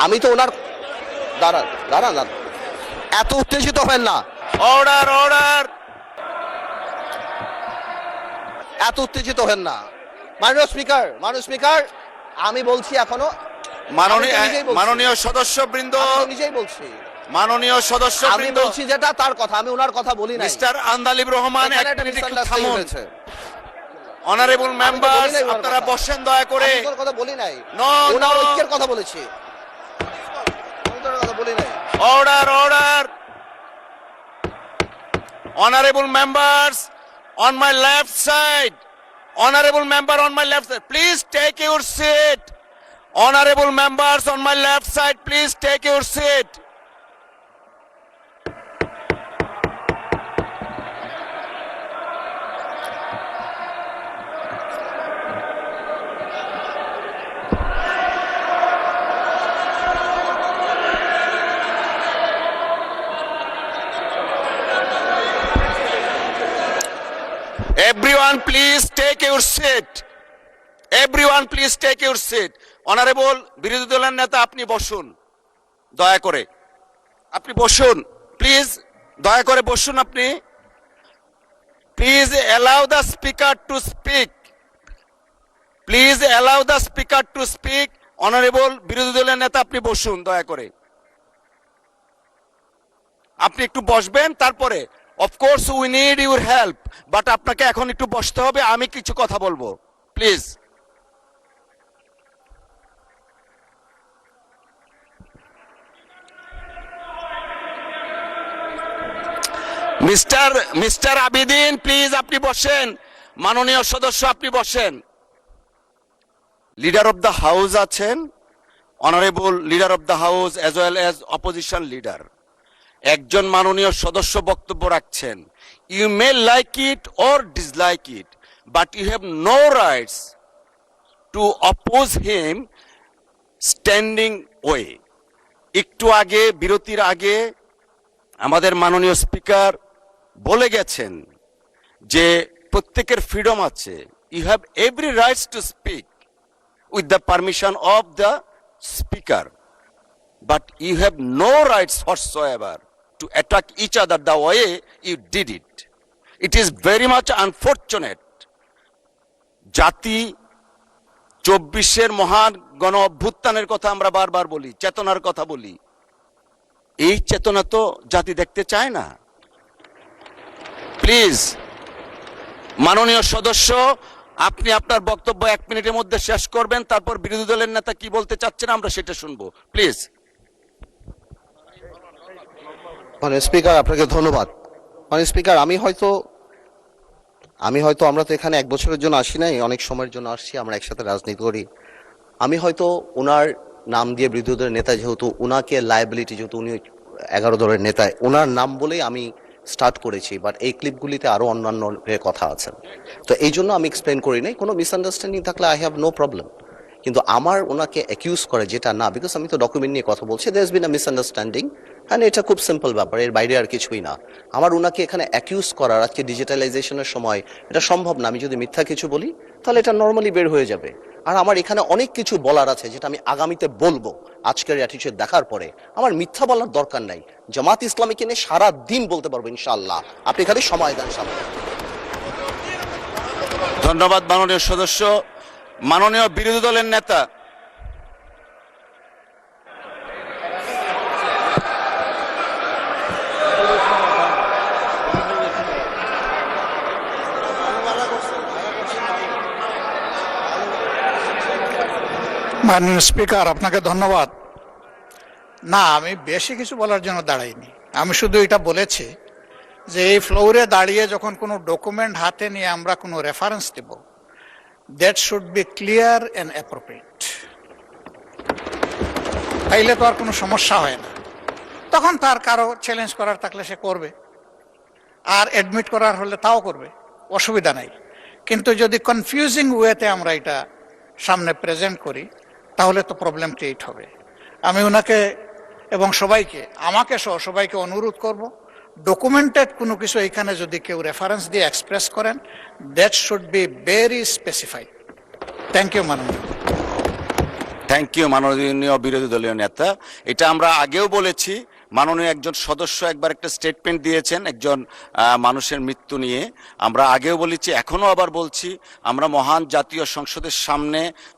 আমি তো ওনার দাঁড়ান দাঁড়ান দাঁড়ান, এত উত্তেজিত হবেন না, অর্ডার অর্ডার। এত উত্তেজিত হবেন না। মাননীয় স্পিকার, আমি বলছি এখনো, মাননীয় সদস্যবৃন্দ, নিজেই বলছি, মাননীয় আমি সদস্যবৃন্দ, বলছি যেটা তার কথা, আমি ওনার কথা বলি নাই। মিস্টার আন্দালিব রহমান, এখানে এক একটা মিনিট একটু misunderstanding থামুন। হয়েছে। অনারেবল আমি তো মেম্বার্স, বলি নাই ওনার আপনারা কথা। বসেন দয়া করে। আমি তোর কথা বলি নাই, নো, ওনার নো। ঐক্যের কথা বলেছি, আমি তোর কথা বলি নাই। Order, order. Honorable members on my left side. Honorable member on my left side. Please take your seat. Honorable members on my left side, please take your seat. Everyone please take your seat. Everyone please take your seat. Honorable বিরোধী দলের নেতা, আপনি বসুন দয়া করে, আপনি বসুন please, দয়া করে বসুন আপনি। Please allow the speaker to speak. Please allow the speaker to speak. Honorable বিরোধী দলের নেতা, আপনি বসুন দয়া করে, আপনি একটু বসবেন। তারপরে of course we need your help, but আপনাকে এখন একটু বসতে হবে, আমি কিছু কথা বলবো প্লিজ। মিস্টার আবিদিন, প্লিজ আপনি বসেন। মাননীয় সদস্য, আপনি বসেন। লিডার অফ দ্য হাউস আছেন, honourable leader of the house as well as opposition leader. একজন মাননীয় সদস্য বক্তব্য রাখছেন। You may like it or dislike it, but you have no rights to oppose him standing way. একটু আগে, বিরতির আগে আমাদের মাননীয় স্পিকার বলে গেছেন যে প্রত্যেকের ফ্রিডম আছে। You have every rights to speak with the permission of the speaker, but you have no rights whatsoever to attack each other the way you did it. It is very much unfortunate. জাতি 24-এর মহান গণ অভ্যুত্থানের কথা আমরা বারবার বলি, চেতনার কথা বলি। এই চেতনা তো জাতি দেখতে চায় না। প্লিজ মাননীয় সদস্য, আপনি আপনার বক্তব্য 1 মিনিটের মধ্যে শেষ করবেন, তারপর বিরোধী দলের নেতা কি বলতে চাচ্ছেন আমরা সেটা শুনবো প্লিজ। মাননীয় স্পিকার, আপনাকে ধন্যবাদ। মাননীয় স্পিকার, আমি হয়তো আমরা তো এখানে 1 বছরের জন্য আসি নাই, অনেক সময়ের জন্য আসছি, আমরা একসাথে রাজনীতি করি। আমি হয়তো ওনার নাম দিয়ে বিরোধী দলের নেতা, যেহেতু ওনাকে লায়াবিলিটি, যেহেতু উনি 11 দলের নেতা, ওনার নাম বলেই আমি স্টার্ট করেছি, বাট এই ক্লিপগুলিতে আরো অন্যান্য কথা আছেন, তো এই জন্য আমি এক্সপ্লেন করি নাই। কোনো মিসআন্ডারস্ট্যান্ডিং থাকলে আই হ্যাভ নো প্রবলেম, কিন্তু আমার ওনাকে অ্যাকিউজ করে যেটা না, বিকজ আমি তো ডকুমেন্ট নিয়ে কথা বলছি, there has been a misunderstanding, হ্যাঁ এটা খুব সিম্পল ব্যাপার, এর বাইরে আর কিছুই না। আমার ওনাকে এখানে অ্যাকিউজ করার, আজকে ডিজিটালাইজেশনের সময় এটা সম্ভব না। আমি যদি মিথ্যা কিছু বলি তাহলে এটা নর্মালি বের হয়ে যাবে, আর আমার এখানে অনেক কিছু বলার আছে যেটা আমি আগামীতে বলবো। আজকের অ্যাটিটিউড দেখার পরে আমার মিথ্যা বলার দরকার নাই, জামাত ইসলামীকে নিয়ে সারা দিন বলতে পারবো ইনশাআল্লাহ, আপনি খালি সময় দেন সামনে। ধন্যবাদ মাননীয় সদস্য। মাননীয় বিরোধী দলের নেতা, মাননীয় স্পিকার, আপনাকে ধন্যবাদ। না, আমি বেশি কিছু বলার জন্য দাঁড়াইনি, আমি শুধু এটা বলেছি যে এই ফ্লোরে দাঁড়িয়ে যখন কোনো ডকুমেন্ট হাতে নিয়ে আমরা কোনো রেফারেন্স দেব, that should be clear and appropriate. তাইলে তো আর কোনো সমস্যা হয় না, তখন তার কারো চ্যালেঞ্জ করার থাকলে সে করবে, আর অ্যাডমিট করার হলে তাও করবে, অসুবিধা নাই। কিন্তু যদি কনফিউজিং ওয়েতে আমরা এটা সামনে প্রেজেন্ট করি তাহলে তো প্রবলেম ক্রিয়েট হবে। আমি ওনাকে এবং সবাইকে, আমাকে সহ সবাইকে অনুরোধ করব, ডকুমেন্টেড কোনো কিছু এখানে যদি কেউ রেফারেন্স দিয়ে এক্সপ্রেস করেন, that should be very specified. Thank you মাননীয়। থ্যাংক ইউ মাননীয় বিরোধী দলীয় নেতা। এটা আমরা আগেও বলেছি, মাননীয় একজন সদস্য একবার একটা স্টেটমেন্ট দিয়েছেন একজন মানুষের মৃত্যু নিয়ে। আমরা আগেও বলেছি, এখনো আবার বলছি, আমরা মহান জাতীয় সংসদের সামনে